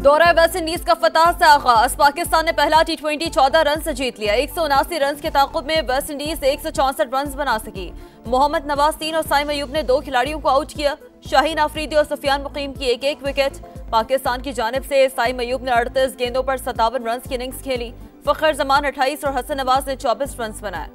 दौरा West Indies का फतह से आगाज। पाकिस्तान ने पहला T20 14 रन से जीत लिया। 179 रन के ताक़ुब में वेस्ट इंडीज 164 रन बना सकी। मोहम्मद नवाज 3 और साइम अयूब ने 2 खिलाड़ियों को आउट किया। शाहीन आफरीदी और सुफियान मुकीम की एक विकेट। पाकिस्तान की जानिब से साइम अयूब ने 38 गेंदों पर 57 रन की इनिंग्स खेली। फखर जमान 28 और हसन नवाज ने 24 रन बनाए।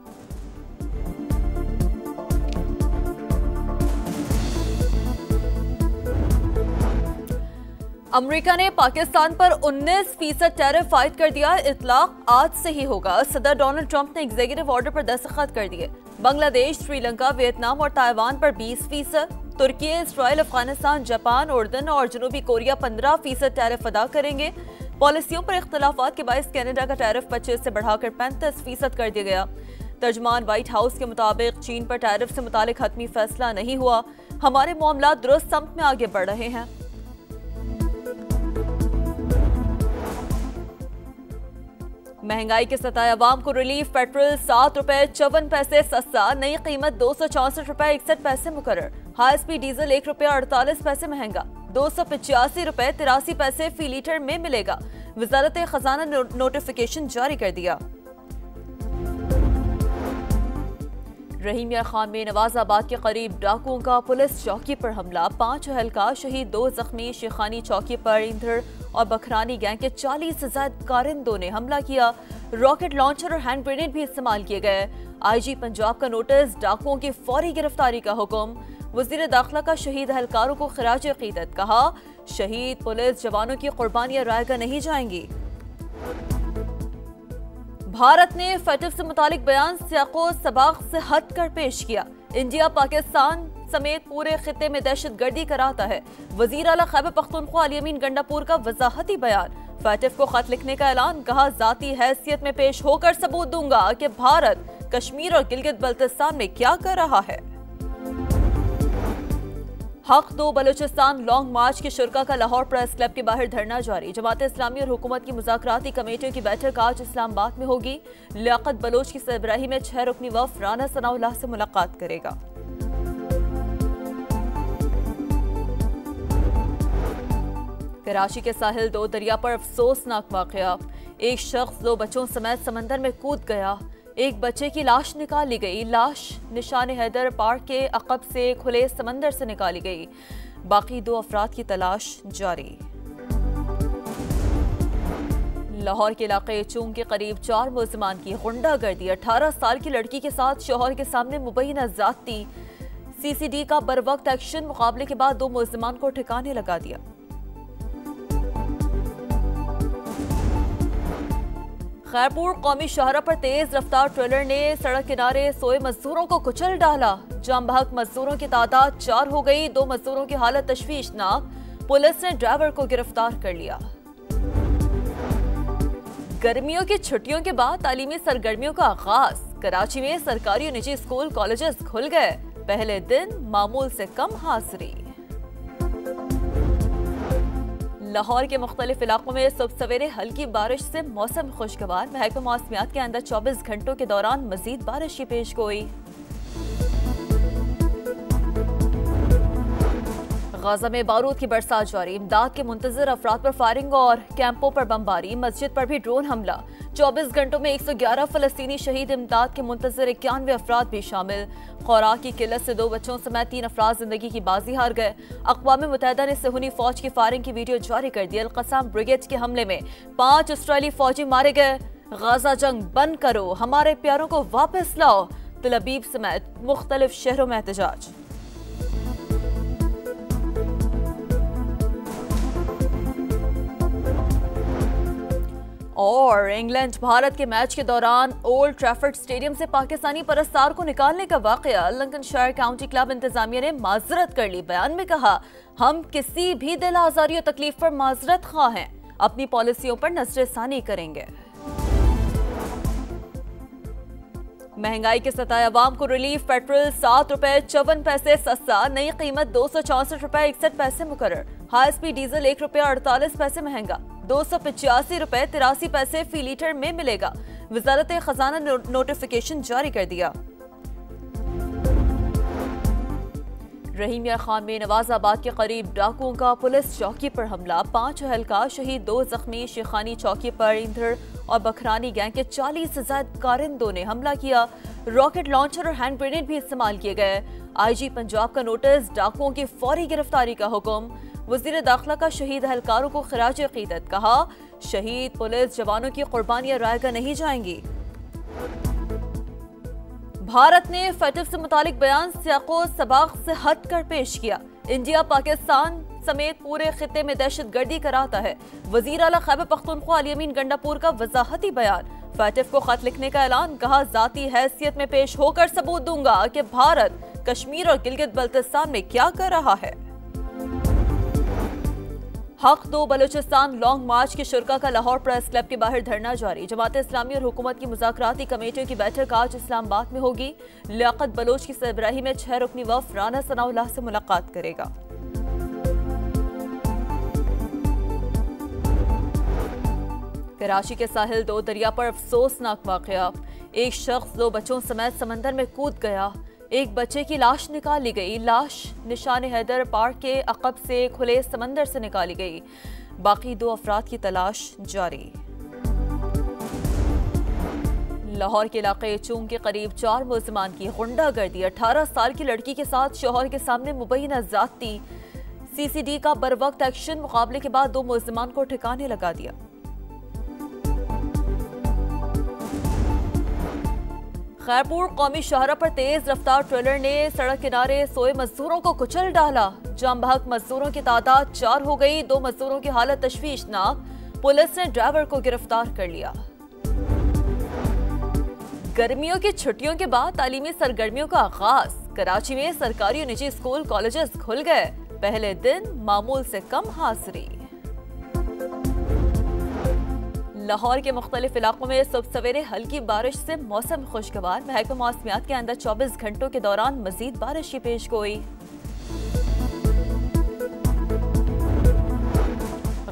अमेरिका ने पाकिस्तान पर 19% टैरिफ आयद कर दिया। इतलाक आज से ही होगा। सदर डोनाल्ड ट्रंप ने एग्जीक्यूटिव ऑर्डर पर दस्तखत कर दिए। बांग्लादेश, श्रीलंका, वियतनाम और ताइवान पर 20%, तुर्की, इसराइल, अफगानिस्तान, जापान, उर्दन और जनूबी कोरिया 15% टैरिफ अदा करेंगे। पॉलिसियों पर इख्तलाफात के बायस कनाडा का टैरिफ 25 से बढ़ाकर 35% कर दिया गया। तर्जमान व्हाइट हाउस के मुताबिक चीन पर टैरिफ से मुतालिक हतमी फैसला नहीं हुआ। हमारे मामला दुरुस्त समत में आगे बढ़ रहे हैं। महंगाई के सताए अवाम को रिलीफ। पेट्रोल 7 रुपए 54 पैसे सस्ता। नई कीमत 264 रुपए 61 पैसे मुकर्रर। हाई स्पीड डीजल 1 रुपया 48 पैसे महंगा। 285 रुपए 83 पैसे फी लीटर में मिलेगा। वजारत खजाना ने नोटिफिकेशन जारी कर दिया। रहीमिया खान में नवाजाबाद के करीब डाकुओं का पुलिस चौकी पर हमला। 5 अहलकार शहीद, 2 जख्मी। शेखानी चौकी पर इंधर और बखरानी गैंग के 40 से ज्यादा कारिंदों ने हमला किया। रॉकेट लॉन्चर और हैंड ग्रेनेड भी इस्तेमाल किए गए। IG पंजाब का नोटिस, डाकुओं की फौरी गिरफ्तारी का हुक्म। वजीर दाखिला का शहीद अहलकारों को खिराज अकीदत। कहा, शहीद पुलिस जवानों की कुर्बानियां रायगा नहीं जाएंगी। भारत ने फैटिव से मुतालिक बयान सियाको सबाक से हट कर पेश किया। इंडिया पाकिस्तान समेत पूरे खिते में दहशत गर्दी कराता है। वजीर आला खैबर पख्तूनख्वा अली अमीन गंडापुर का वजाहती बयान। फैटिव को खत लिखने का ऐलान। कहा, जाती हैसियत में पेश होकर सबूत दूंगा कि भारत कश्मीर और गिलगित बल्तिस्तान में क्या कर रहा है। हक दो बलूचिस्तान लॉन्ग मार्च के शुरा का लाहौर प्रेस क्लब के बाहर धरना जारी। जमात इस्लामी और हुकूमत की मुज़ाकराती कमेटियों की बैठक आज इस्लामाबाद में होगी। लियाकत बलोच की सरबराही में 6 रुकनी वफ़द राना सनाउल्लाह से मुलाकात करेगा। कराची के साहिल 2 दरिया पर अफसोसनाक वाक़या। एक शख्स 2 बच्चों समेत समंदर में कूद गया। एक बच्चे की लाश निकाली गई। लाश निशान हैदर पार्क के अकब से खुले समंदर से निकाली गई। बाकी 2 अफराद की तलाश जारी। लाहौर के इलाके चूंग के करीब 4 मुलजिमान की गुंडागर्दी। 18 साल की लड़की के साथ शौहर के सामने मुबैना ज़्यादती। CCD का बरवक्त एक्शन। मुकाबले के बाद 2 मुलजिमान को ठिकाने लगा दिया। खैरपुर कौमी शाहरा पर तेज रफ्तार ट्रेलर ने सड़क किनारे सोए मजदूरों को कुचल डाला। जाम बहक मजदूरों की तादाद 4 हो गई। 2 मजदूरों की हालत तशवीशनाक। पुलिस ने ड्राइवर को गिरफ्तार कर लिया। गर्मियों की छुट्टियों के बाद तालीमी सरगर्मियों का आगाज। कराची में सरकारी और निजी स्कूल कॉलेजेस खुल गए। पहले दिन मामूल से कम हाजिरी। लाहौर के मुख्तलिफ इलाकों में सुबह सवेरे हल्की बारिश से मौसम खुशगवार। महकमा मौसमियात के अंदर 24 घंटों के दौरान मजीद बारिश की पेशगोई। गाजा में बारूद की बरसात जारी। इमदाद के मुंतजर अफराद पर फायरिंग और कैंपों पर बमबारी। मस्जिद पर भी ड्रोन हमला। 24 घंटों में 111 फलस्तीनी शहीद। इमदाद के मुंतजर 91 अफराद भी शामिल। खुराक की किल्लत से 2 बच्चों समेत 3 अफराद जिंदगी की बाजी हार गए। अक़वाम मुत्तहिदा ने सेहूनी फौज की फायरिंग की वीडियो जारी कर दी। अल-क़स्साम ब्रिगेड के हमले में 5 इसराइली फौजी मारे गए। गाजा जंग बंद करो, हमारे प्यारों को वापस लाओ। तल अबीब समेत मुख्तलिफ शहरों में एहतजाज। और इंग्लैंड भारत के मैच के दौरान ओल्ड ट्रैफर्ड स्टेडियम से पाकिस्तानी परस्तार को निकालने का वाकया। लंकनशायर काउंटी क्लब इंतजामिया ने माजरत कर ली। बयान में कहा, हम किसी भी दिल आजारी और तकलीफ पर माजरत ख्वाह हैं। अपनी पॉलिसियों पर नजरसानी करेंगे। महंगाई के सताए अवाम को रिलीफ। पेट्रोल 7 रुपए 54 पैसे सस्ता। नई कीमत 264 रुपए 61 पैसे मुकर्रर। हाई स्पीड डीजल 1 रुपया 48 पैसे महंगा। 285 रुपए 83 पैसे फी लीटर में मिलेगा। वजारत खजाना ने नोटिफिकेशन जारी कर दिया। रहीमिया खान में नवाजाबाद के करीब डाकुओं का पुलिस चौकी पर हमला, 5 अहलकार शहीद, 2 जख्मी। शेखानी चौकी पर इंधर और बखरानी गैंग के 40 से ज्यादा कारिंदों ने हमला किया। रॉकेट लॉन्चर और हैंड ग्रेनेड भी इस्तेमाल किए गए। IG पंजाब का नोटिस, डाकुओं की फौरी गिरफ्तारी का हुक्म। वजीर दाखिला का शहीद अहलकारों को खिराज अकीदत, कहा शहीद पुलिस जवानों की कुर्बानियां रायगा नहीं जाएंगी। भारत ने फैटिव से मुतालिक बयान सियाको सबाक से हटकर पेश किया। इंडिया पाकिस्तान समेत पूरे खित्ते में दहशतगर्दी कराता है। वजीर आला खैबर पख्तूनख्वा अली अमीन गंडापुर का वजाहती बयान, फैटिव को खत लिखने का ऐलान, कहा जाती हैसियत में पेश होकर सबूत दूंगा कि भारत कश्मीर और गिलगित बल्तिस्तान में क्या कर रहा है। हक दो बलूचिस्तान लॉन्ग मार्च के शुरा का लाहौर प्रेस क्लब के बाहर धरना जारी। जमात इस्लामी और हुकूमत की मुज़ाकराती कमेटियों की बैठक आज इस्लामाबाद में होगी। लियाकत बलोच की सरबराही में 6 रुकनी वफ़द राना सनाउल्लाह से मुलाकात करेगा। कराची के साहिल दो दरिया पर अफसोसनाक वाक़या, एक शख्स 2 बच्चों समेत समंदर में कूद गया। एक बच्चे की लाश निकाली गई। लाश निशान हैदर पार्क के अकब से खुले समंदर से निकाली गई। बाकी 2 अफराद की तलाश जारी। लाहौर के इलाके चूंग के करीब 4 मुलजमान की गुंडागर्दी, 18 साल की लड़की के साथ शौहर के सामने मुबैना ज़्यादती। CCD का बरवक्त एक्शन, मुकाबले के बाद 2 मुलजमान को ठिकाने लगा दिया। खैरपुर कौमी शाहरा पर तेज रफ्तार ट्रेलर ने सड़क किनारे सोए मजदूरों को कुचल डाला। जाम बहक मजदूरों की तादाद 4 हो गई। 2 मजदूरों की हालत तशवीशनाक, पुलिस ने ड्राइवर को गिरफ्तार कर लिया। गर्मियों की छुट्टियों के बाद तालीमी सरगर्मियों का आगाज, कराची में सरकारी और निजी स्कूल कॉलेजेस खुल गए। पहले दिन मामूल से कम हाजिरी। लाहौर के मुख्तलिफ इलाकों में सुबह सवेरे हल्की बारिश से मौसम खुशगवार। महकमा मौसमियात के अंदर 24 घंटों के दौरान मजीद बारिश की पेशगोई।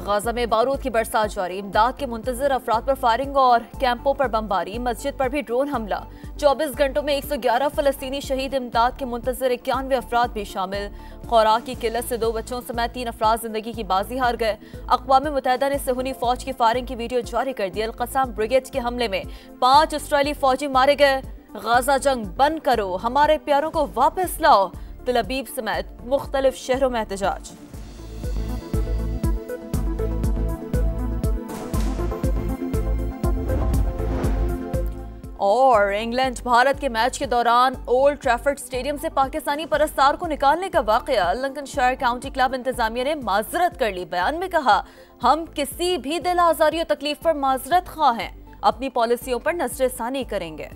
गाजा में बारूद की बरसात जारी, इमदाद के मुंतजर अफराद पर फायरिंग और कैंपों पर बमबारी। मस्जिद पर भी ड्रोन हमला। 24 घंटों में 111 फलस्तीनी शहीद, इमदाद के मुंतजर 91 अफराद भी शामिल। खुराक की किल्लत से 2 बच्चों समेत 3 अफराद जिंदगी की बाजी हार गए। अक़वाम मुत्तहिदा ने सेहूनी फौज की फायरिंग की वीडियो जारी कर दी। अल-क़स्साम ब्रिगेड के हमले में 5 इसराइली फौजी मारे गए। गाजा जंग बंद करो, हमारे प्यारों को वापस लाओ। तल अबीब समेत मुख्तलिफ शहरों में एहतजाज। और इंग्लैंड भारत के मैच के दौरान ओल्ड ट्रैफर्ड स्टेडियम से पाकिस्तानी परस्तार को निकालने का वाकया, लंकनशायर काउंटी क्लब इंतजामिया ने माजरत कर ली। बयान में कहा, हम किसी भी दिल आजारी और तकलीफ पर माजरत खा हैं, अपनी पॉलिसियों पर नजरसानी करेंगे।